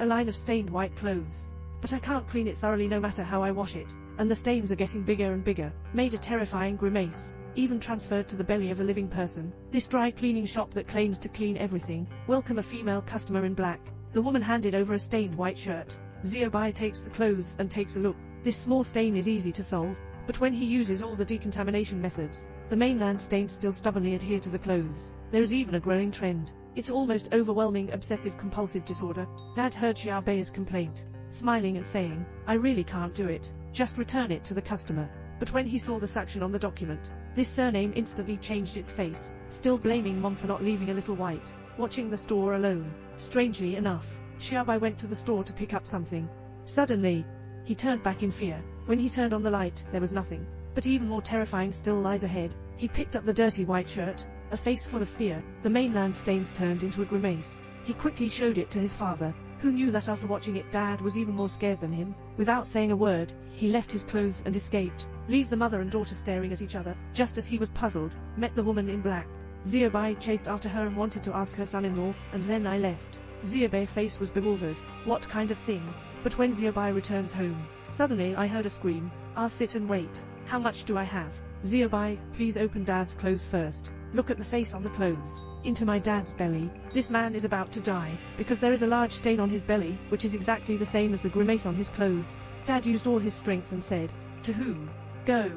a line of stained white clothes. But I can't clean it thoroughly no matter how I wash it, and the stains are getting bigger and bigger. Made a terrifying grimace. Even transferred to the belly of a living person. This dry cleaning shop that claims to clean everything. Welcome a female customer in black. The woman handed over a stained white shirt. Xiaobai takes the clothes and takes a look. This small stain is easy to solve, but when he uses all the decontamination methods, the mainland stains still stubbornly adhere to the clothes. There is even a growing trend. It's almost overwhelming obsessive-compulsive disorder. Dad heard Xiaobai's complaint, smiling and saying, "I really can't do it. Just return it to the customer." But when he saw the suction on the document, this surname instantly changed its face, still blaming Mom for not leaving a little white, watching the store alone. Strangely enough, Xiaobai went to the store to pick up something. Suddenly, he turned back in fear. When he turned on the light, there was nothing. But even more terrifying still lies ahead. He picked up the dirty white shirt, a face full of fear. The mainland stains turned into a grimace. He quickly showed it to his father, who knew that after watching it Dad was even more scared than him. Without saying a word, he left his clothes and escaped, leave the mother and daughter staring at each other. Just as he was puzzled, met the woman in black. Xiaobai chased after her and wanted to ask her son-in-law, and then I left. Xiaobai's face was bewildered. What kind of thing? But when Xiaobai returns home, suddenly I heard a scream. I'll sit and wait. How much do I have? Xiaobai, please open Dad's clothes first. Look at the face on the clothes. Into my dad's belly. This man is about to die, because there is a large stain on his belly, which is exactly the same as the grimace on his clothes. Dad used all his strength and said, "To whom? Go."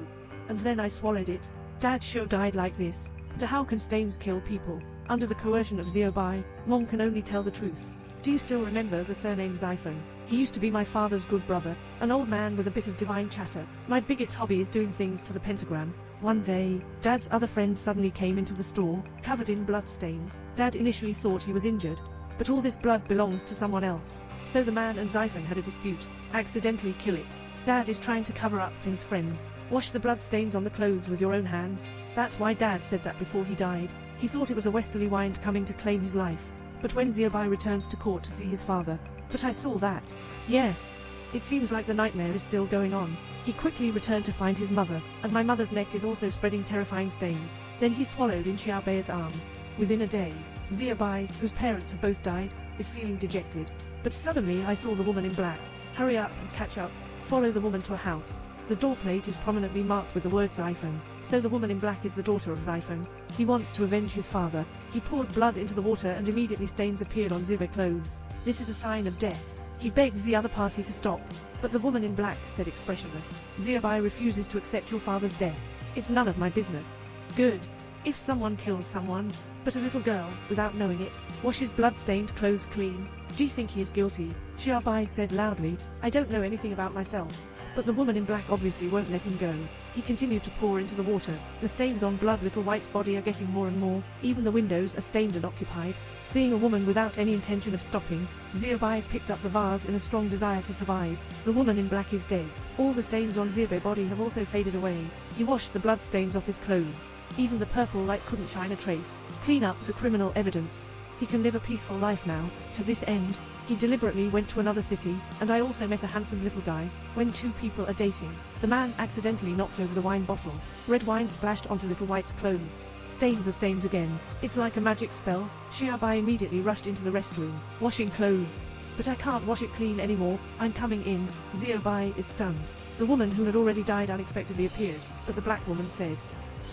And then I swallowed it. Dad sure died like this. To how can stains kill people? Under the coercion of Xiaobai, Mom can only tell the truth. Do you still remember the surname Xiphon? He used to be my father's good brother, an old man with a bit of divine chatter. My biggest hobby is doing things to the pentagram. One day, Dad's other friend suddenly came into the store, covered in blood stains. Dad initially thought he was injured, but all this blood belongs to someone else. So the man and Xiphon had a dispute. Accidentally kill it. Dad is trying to cover up for his friends. Wash the blood stains on the clothes with your own hands. That's why Dad said that before he died. He thought it was a westerly wind coming to claim his life. But when Xiaobai returns to court to see his father, but I saw that. Yes. It seems like the nightmare is still going on. He quickly returned to find his mother, and my mother's neck is also spreading terrifying stains. Then he swallowed in Xiaobai's arms. Within a day, Xiaobai, whose parents have both died, is feeling dejected. But suddenly I saw the woman in black. Hurry up and catch up. Follow the woman to a house. The doorplate is prominently marked with the word Xiphon, so the woman in black is the daughter of Xiphon. He wants to avenge his father. He poured blood into the water and immediately stains appeared on Xiaobai's clothes. This is a sign of death. He begs the other party to stop, but the woman in black said expressionless. Xiaobai refuses to accept your father's death. It's none of my business. Good. If someone kills someone, but a little girl, without knowing it, washes blood-stained clothes clean, do you think he is guilty? Xiaobai said loudly, I don't know anything about myself. But the woman in black obviously won't let him go. He continued to pour into the water. The stains on blood little White's body are getting more and more. Even the windows are stained and occupied. Seeing a woman without any intention of stopping, Xiaobai picked up the vase in a strong desire to survive. The woman in black is dead. All the stains on Xiaobai's body have also faded away. He washed the blood stains off his clothes. Even the purple light couldn't shine a trace. Clean up the criminal evidence. He can live a peaceful life now. To this end, he deliberately went to another city, and I also met a handsome little guy. When two people are dating, the man accidentally knocks over the wine bottle. Red wine splashed onto little White's clothes. Stains are stains again. It's like a magic spell. Xiaobai immediately rushed into the restroom, washing clothes. But I can't wash it clean anymore. I'm coming in. Xiaobai is stunned. The woman who had already died unexpectedly appeared, but the black woman said,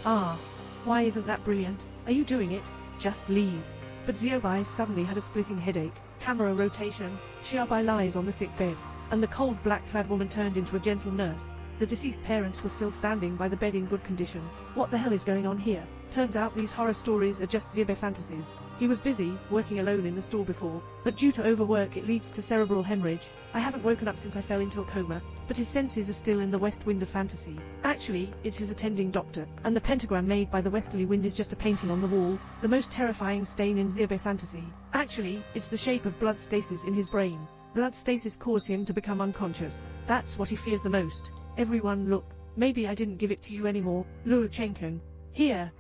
"Ah, why isn't that brilliant? Are you doing it? Just leave." But Xiaobai suddenly had a splitting headache. Camera rotation. Xiaobai lies on the sick bed, and the cold black-clad woman turned into a gentle nurse. The deceased parents were still standing by the bed in good condition. What the hell is going on here? Turns out these horror stories are just Xiaobai fantasies. He was busy, working alone in the store before, but due to overwork it leads to cerebral hemorrhage. I haven't woken up since I fell into a coma, but his senses are still in the west wind of fantasy. Actually, it's his attending doctor, and the pentagram made by the westerly wind is just a painting on the wall, the most terrifying stain in Xiaobai fantasy. Actually, it's the shape of blood stasis in his brain. Blood stasis caused him to become unconscious. That's what he fears the most. Everyone look. Maybe I didn't give it to you anymore, Luo Chenken. Here,